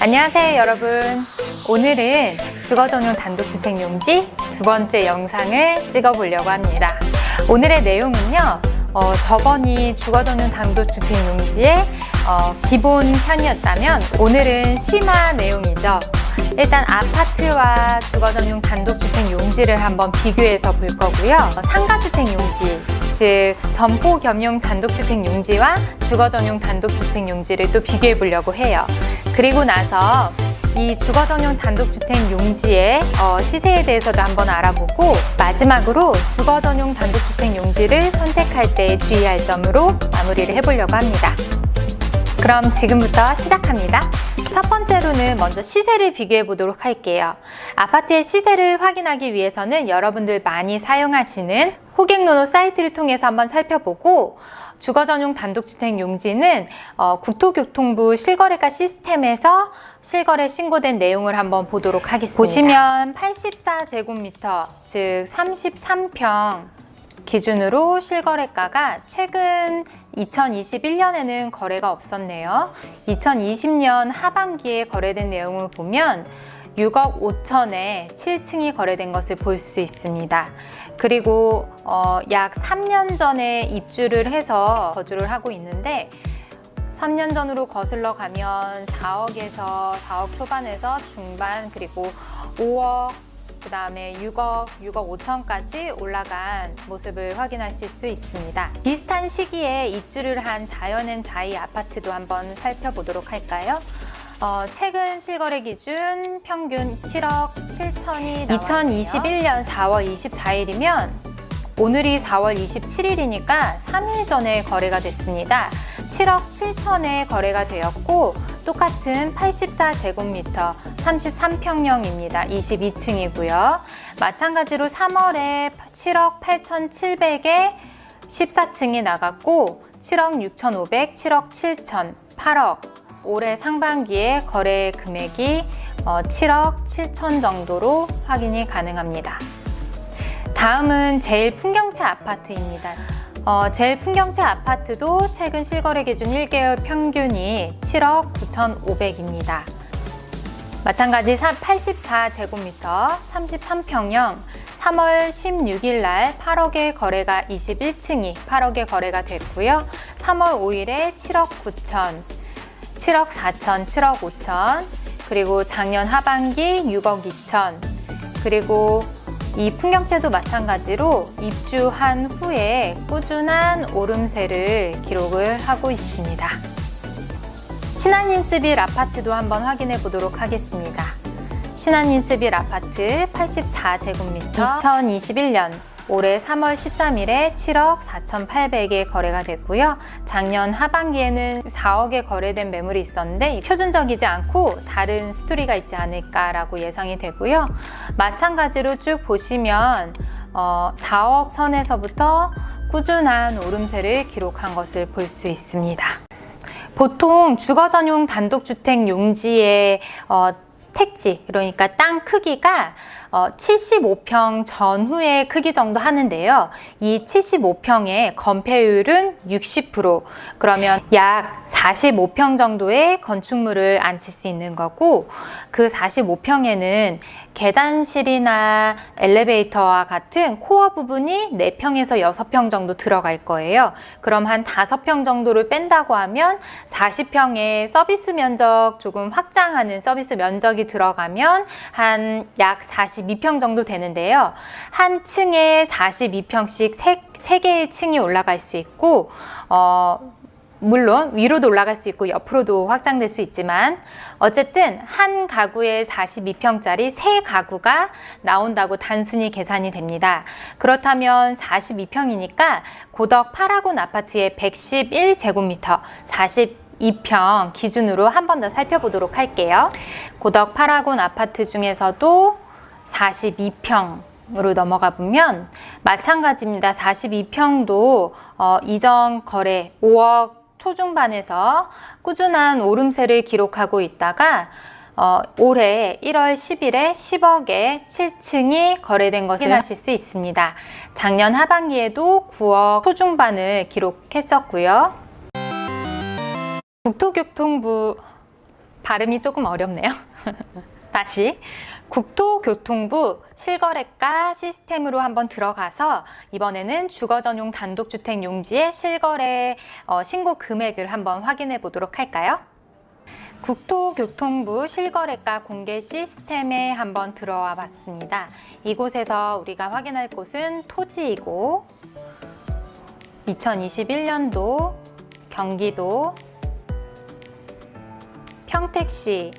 안녕하세요 여러분. 오늘은 주거전용 단독주택용지 두 번째 영상을 찍어보려고 합니다. 오늘의 내용은요, 저번이 주거전용 단독주택용지의 기본 편이었다면 오늘은 심화 내용이죠. 일단 아파트와 주거전용 단독주택 용지를 한번 비교해서 볼 거고요. 상가주택 용지, 즉 점포 겸용 단독주택 용지와 주거전용 단독주택 용지를 또 비교해 보려고 해요. 그리고 나서 이 주거전용 단독주택 용지의 시세에 대해서도 한번 알아보고, 마지막으로 주거전용 단독주택 용지를 선택할 때 주의할 점으로 마무리를 해보려고 합니다. 그럼 지금부터 시작합니다. 첫 번째로는 먼저 시세를 비교해 보도록 할게요. 아파트의 시세를 확인하기 위해서는 여러분들 많이 사용하시는 호객노노 사이트를 통해서 한번 살펴보고, 주거전용 단독주택 용지는 국토교통부 실거래가 시스템에서 실거래 신고된 내용을 한번 보도록 하겠습니다. 보시면 84제곱미터, 즉 33평 기준으로 실거래가가 최근 2021년에는 거래가 없었네요. 2020년 하반기에 거래된 내용을 보면 6억 5천에 7층이 거래된 것을 볼 수 있습니다. 그리고 약 3년 전에 입주를 해서 거주를 하고 있는데, 3년 전으로 거슬러 가면 4억에서 4억 초반에서 중반, 그리고 5억, 그 다음에 6억 5천까지 올라간 모습을 확인하실 수 있습니다. 비슷한 시기에 입주를 한 자연앤자이 아파트도 한번 살펴보도록 할까요? 최근 실거래 기준 평균 7억 7천이 나왔네요. 2021년 4월 24일이면 오늘이 4월 27일이니까 3일 전에 거래가 됐습니다. 7억 7천에 거래가 되었고, 똑같은 84제곱미터 33평형입니다. 22층이고요. 마찬가지로 3월에 7억 8,700에 14층이 나갔고, 7억 6,500, 7억 7천, 8억. 올해 상반기에 거래 금액이 7억 7천 정도로 확인이 가능합니다. 다음은 제일 풍경차 아파트입니다. 제일 풍경차 아파트도 최근 실거래 기준 1개월 평균이 7억 9,500입니다. 마찬가지 84제곱미터 33평형 3월 16일 날 8억의 거래가 21층이 8억에 거래가 됐고요. 3월 5일에 7억 9천, 7억 4천, 7억 5천, 그리고 작년 하반기 6억 2천, 그리고 이 풍경채도 마찬가지로 입주한 후에 꾸준한 오름세를 기록을 하고 있습니다. 신한인스빌 아파트도 한번 확인해 보도록 하겠습니다. 신한인스빌 아파트 84제곱미터 2021년 올해 3월 13일에 7억 4,800에 거래가 됐고요. 작년 하반기에는 4억에 거래된 매물이 있었는데 표준적이지 않고 다른 스토리가 있지 않을까라고 예상이 되고요. 마찬가지로 쭉 보시면 4억 선에서부터 꾸준한 오름세를 기록한 것을 볼 수 있습니다. 보통 주거전용 단독주택 용지의 택지, 그러니까 땅 크기가 75평 전후의 크기 정도 하는데요. 이 75평의 건폐율은 60%, 그러면 약 45평 정도의 건축물을 앉힐 수 있는 거고, 그 45평에는 계단실이나 엘리베이터와 같은 코어 부분이 4평에서 6평 정도 들어갈 거예요. 그럼 한 5평 정도를 뺀다고 하면 40평의 서비스 면적 조금 확장하는 서비스 면적이 들어가면 한 약 42평 정도 되는데요. 한 층에 42평씩 3개의 층이 올라갈 수 있고, 물론 위로도 올라갈 수 있고 옆으로도 확장될 수 있지만, 어쨌든 한 가구에 42평짜리 3가구가 나온다고 단순히 계산이 됩니다. 그렇다면 42평이니까 고덕 파라곤 아파트의 111제곱미터 42평 기준으로 한 번 더 살펴보도록 할게요. 고덕 파라곤 아파트 중에서도 42평으로 넘어가 보면 마찬가지입니다. 42평도 이전 거래 5억 초중반에서 꾸준한 오름세를 기록하고 있다가 올해 1월 10일에 10억에 7층이 거래된 것을 확인하실 수 있습니다. 작년 하반기에도 9억 초중반을 기록했었고요. 국토교통부 발음이 조금 어렵네요. 다시 국토교통부 실거래가 시스템으로 한번 들어가서 이번에는 주거 전용 단독주택 용지의 실거래 신고 금액을 한번 확인해 보도록 할까요? 국토교통부 실거래가 공개 시스템에 한번 들어와 봤습니다. 이곳에서 우리가 확인할 곳은 토지이고 2021년도 경기도 평택시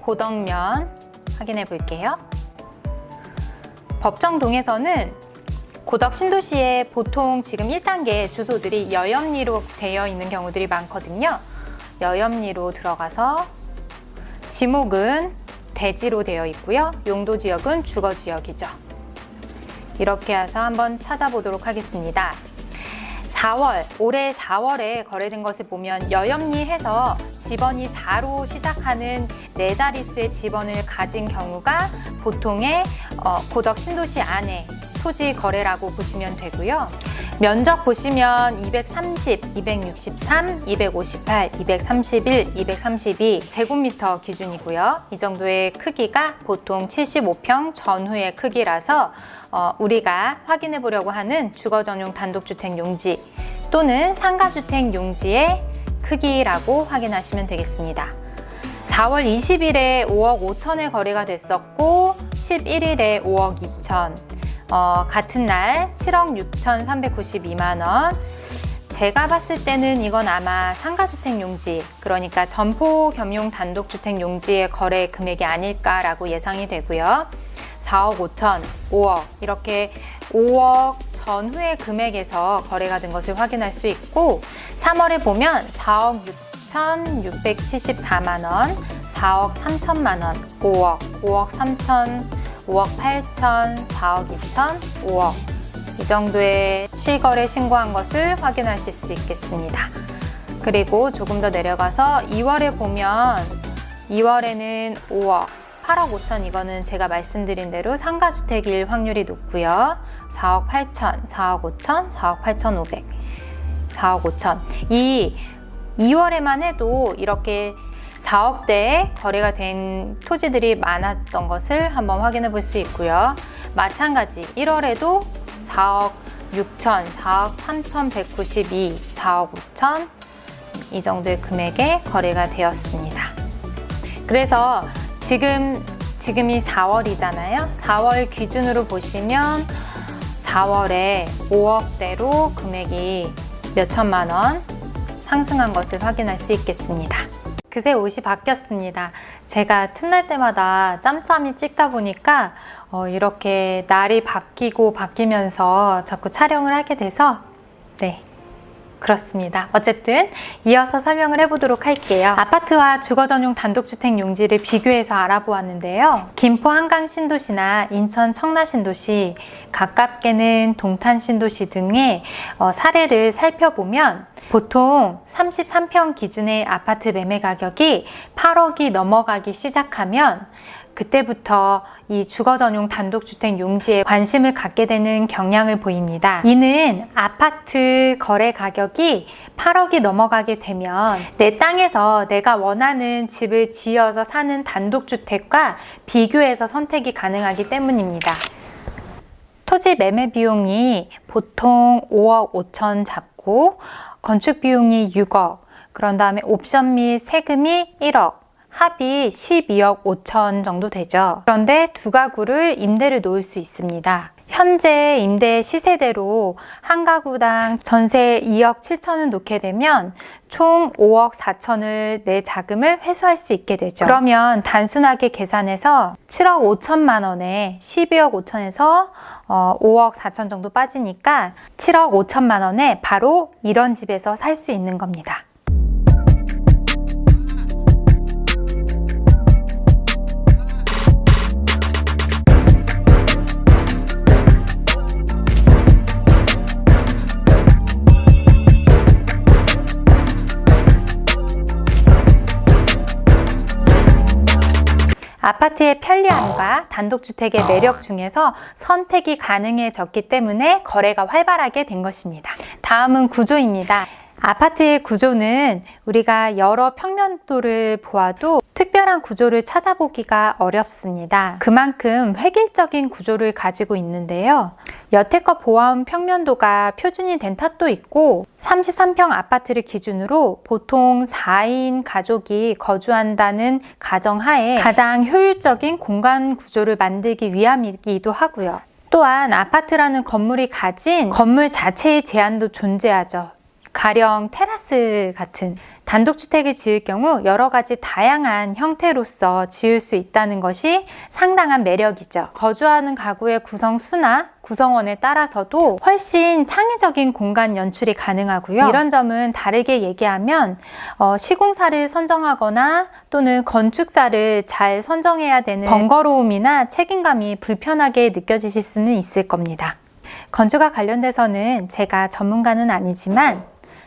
고덕면 확인해 볼게요. 법정동에서는 고덕 신도시에 보통 지금 1단계 주소들이 여염리로 되어 있는 경우들이 많거든요. 여염리로 들어가서 지목은 대지로 되어 있고요. 용도 지역은 주거 지역이죠. 이렇게 해서 한번 찾아보도록 하겠습니다. 올해 4월에 거래된 것을 보면 여염리해서 집원이 4로 시작하는 4자릿수의 집원을 가진 경우가 보통의 고덕 신도시 안에 토지 거래라고 보시면 되고요. 면적 보시면 230, 263, 258, 231, 232 제곱미터 기준이고요. 이 정도의 크기가 보통 75평 전후의 크기라서 우리가 확인해 보려고 하는 주거 전용 단독주택 용지 또는 상가주택 용지의 크기라고 확인하시면 되겠습니다. 4월 20일에 5억 5천에 거래가 됐었고 11일에 5억 2천 같은 날 7억 6,392만 원. 제가 봤을 때는 이건 아마 상가주택 용지, 그러니까 점포 겸용 단독주택 용지의 거래 금액이 아닐까라고 예상이 되고요. 4억 5천, 5억 이렇게 5억 전후의 금액에서 거래가 된 것을 확인할 수 있고 3월에 보면 4억 6,674만 원, 4억 3천만 원, 5억, 5억 3천, 5억 8천, 4억 2천, 5억 이 정도의 실거래 신고한 것을 확인하실 수 있겠습니다. 그리고 조금 더 내려가서 2월에 보면 2월에는 5억, 8억 5천 이거는 제가 말씀드린 대로 상가주택일 확률이 높고요. 4억 8천, 4억 5천, 4억 8천 5백, 4억 5천 이 2월에만 해도 이렇게 4억대에 거래가 된 토지들이 많았던 것을 한번 확인해 볼 수 있고요. 마찬가지 1월에도 4억 6천, 4억 3,192, 4억 5천 이 정도의 금액에 거래가 되었습니다. 그래서 지금이 4월이잖아요. 4월 기준으로 보시면 4월에 5억대로 금액이 몇 천만 원 상승한 것을 확인할 수 있겠습니다. 그새 옷이 바뀌었습니다. 제가 틈날 때마다 짬짬이 찍다 보니까 이렇게 날이 바뀌면서 자꾸 촬영을 하게 돼서 네, 그렇습니다. 어쨌든 이어서 설명을 해보도록 할게요. 아파트와 주거 전용 단독주택 용지를 비교해서 알아보았는데요. 김포 한강 신도시나 인천 청라 신도시, 가깝게는 동탄 신도시 등의 사례를 살펴보면 보통 33평 기준의 아파트 매매 가격이 8억이 넘어가기 시작하면 그때부터 이 주거 전용 단독주택 용지에 관심을 갖게 되는 경향을 보입니다. 이는 아파트 거래 가격이 8억이 넘어가게 되면 내 땅에서 내가 원하는 집을 지어서 사는 단독주택과 비교해서 선택이 가능하기 때문입니다. 토지 매매 비용이 보통 5억 5천 잡고 건축 비용이 6억, 그런 다음에 옵션 및 세금이 1억, 합이 12억 5천 정도 되죠. 그런데 두 가구를 임대를 놓을 수 있습니다. 현재 임대 시세대로 한 가구당 전세 2억 7천을 놓게 되면 총 5억 4천을 내 자금을 회수할 수 있게 되죠. 그러면 단순하게 계산해서 7억 5천만 원에 12억 5천에서 5억 4천 정도 빠지니까 7억 5천만 원에 바로 이런 집에서 살 수 있는 겁니다. 아파트의 편리함과 단독주택의 매력 중에서 선택이 가능해졌기 때문에 거래가 활발하게 된 것입니다. 다음은 구조입니다. 아파트의 구조는 우리가 여러 평면도를 보아도 특별한 구조를 찾아보기가 어렵습니다. 그만큼 획일적인 구조를 가지고 있는데요. 여태껏 보아온 평면도가 표준이 된 탓도 있고 33평 아파트를 기준으로 보통 4인 가족이 거주한다는 가정하에 가장 효율적인 공간 구조를 만들기 위함이기도 하고요. 또한 아파트라는 건물이 가진 건물 자체의 제한도 존재하죠. 가령 테라스 같은 단독주택을 지을 경우 여러 가지 다양한 형태로서 지을 수 있다는 것이 상당한 매력이죠. 거주하는 가구의 구성 수나 구성원에 따라서도 훨씬 창의적인 공간 연출이 가능하고요. 이런 점은 다르게 얘기하면 시공사를 선정하거나 또는 건축사를 잘 선정해야 되는 번거로움이나 책임감이 불편하게 느껴지실 수는 있을 겁니다. 건축과 관련돼서는 제가 전문가는 아니지만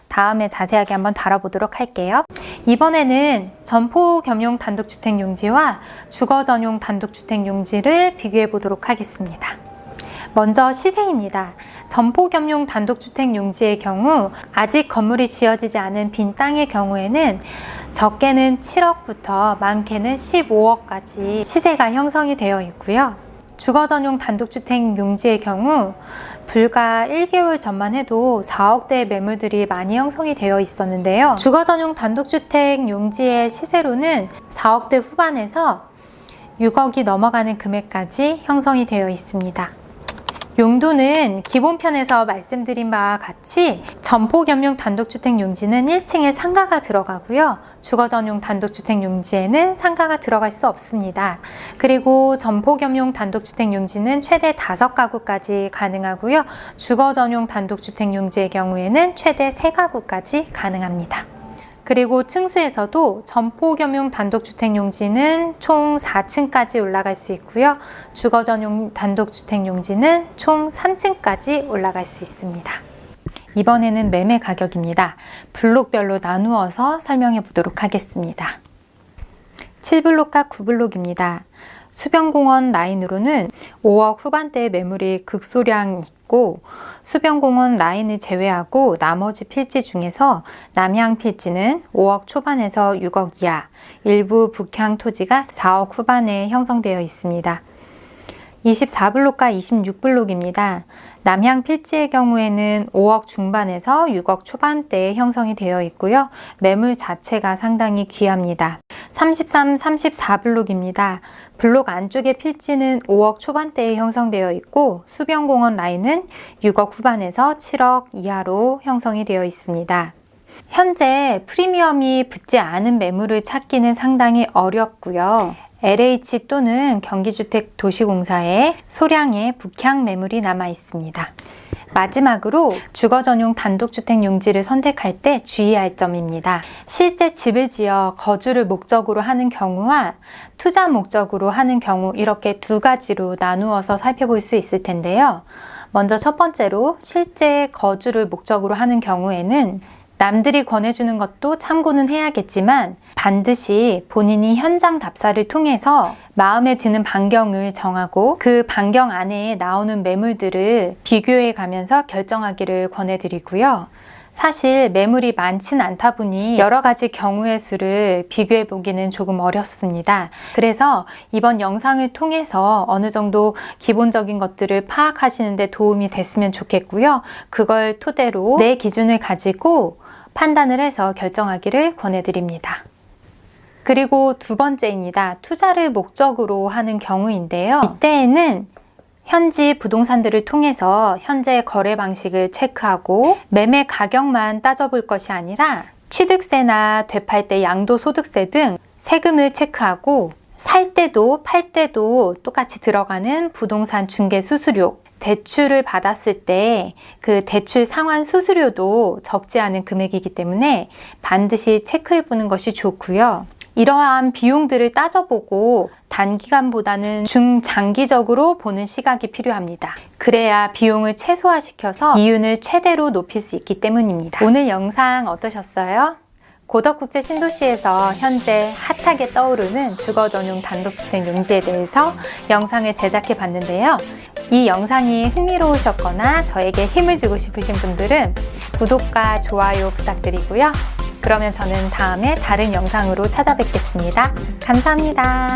다음에 자세하게 한번 다뤄보도록 할게요. 이번에는 점포 겸용 단독주택 용지와 주거 전용 단독주택 용지를 비교해 보도록 하겠습니다. 먼저 시세입니다. 점포 겸용 단독주택 용지의 경우 아직 건물이 지어지지 않은 빈 땅의 경우에는 적게는 7억부터 많게는 15억까지 시세가 형성이 되어 있고요. 주거 전용 단독주택 용지의 경우 불과 1개월 전만 해도 4억대의 매물들이 많이 형성이 되어 있었는데요. 주거 전용 단독주택 용지의 시세로는 4억대 후반에서 6억이 넘어가는 금액까지 형성이 되어 있습니다. 용도는 기본편에서 말씀드린 바와 같이 점포 겸용 단독주택 용지는 1층에 상가가 들어가고요. 주거 전용 단독주택 용지에는 상가가 들어갈 수 없습니다. 그리고 점포 겸용 단독주택 용지는 최대 5가구까지 가능하고요. 주거 전용 단독주택 용지의 경우에는 최대 3가구까지 가능합니다. 그리고 층수에서도 점포 겸용 단독주택 용지는 총 4층까지 올라갈 수 있고요. 주거 전용 단독주택 용지는 총 3층까지 올라갈 수 있습니다. 이번에는 매매 가격입니다. 블록별로 나누어서 설명해 보도록 하겠습니다. 7블록과 9블록입니다. 수변공원 라인으로는 5억 후반대의 매물이 극소량 있고 수변공원 라인을 제외하고 나머지 필지 중에서 남향 필지는 5억 초반에서 6억 이하, 일부 북향 토지가 4억 후반에 형성되어 있습니다. 24블록과 26블록입니다. 남향 필지의 경우에는 5억 중반에서 6억 초반대에 형성이 되어 있고요. 매물 자체가 상당히 귀합니다. 33, 34블록입니다. 블록 안쪽의 필지는 5억 초반대에 형성되어 있고 수변공원 라인은 6억 후반에서 7억 이하로 형성이 되어 있습니다. 현재 프리미엄이 붙지 않은 매물을 찾기는 상당히 어렵고요. LH 또는 경기주택도시공사에 소량의 북향 매물이 남아 있습니다. 마지막으로 주거 전용 단독주택 용지를 선택할 때 주의할 점입니다. 실제 집을 지어 거주를 목적으로 하는 경우와 투자 목적으로 하는 경우 이렇게 두 가지로 나누어서 살펴볼 수 있을 텐데요. 먼저 첫 번째로 실제 거주를 목적으로 하는 경우에는 남들이 권해주는 것도 참고는 해야겠지만 반드시 본인이 현장 답사를 통해서 마음에 드는 반경을 정하고 그 반경 안에 나오는 매물들을 비교해 가면서 결정하기를 권해드리고요. 사실 매물이 많진 않다 보니 여러 가지 경우의 수를 비교해 보기는 조금 어렵습니다. 그래서 이번 영상을 통해서 어느 정도 기본적인 것들을 파악하시는 데 도움이 됐으면 좋겠고요. 그걸 토대로 내 기준을 가지고 판단을 해서 결정하기를 권해드립니다. 그리고 두 번째입니다. 투자를 목적으로 하는 경우인데요. 이때에는 현지 부동산들을 통해서 현재 거래 방식을 체크하고 매매 가격만 따져볼 것이 아니라 취득세나 되팔 때 양도소득세 등 세금을 체크하고 살 때도 팔 때도 똑같이 들어가는 부동산 중개 수수료, 대출을 받았을 때 그 대출 상환 수수료도 적지 않은 금액이기 때문에 반드시 체크해 보는 것이 좋고요. 이러한 비용들을 따져보고 단기간보다는 중장기적으로 보는 시각이 필요합니다. 그래야 비용을 최소화시켜서 이윤을 최대로 높일 수 있기 때문입니다. 오늘 영상 어떠셨어요? 고덕국제 신도시에서 현재 핫하게 떠오르는 주거 전용 단독주택 용지에 대해서 영상을 제작해 봤는데요. 이 영상이 흥미로우셨거나 저에게 힘을 주고 싶으신 분들은 구독과 좋아요 부탁드리고요. 그러면 저는 다음에 다른 영상으로 찾아뵙겠습니다. 감사합니다.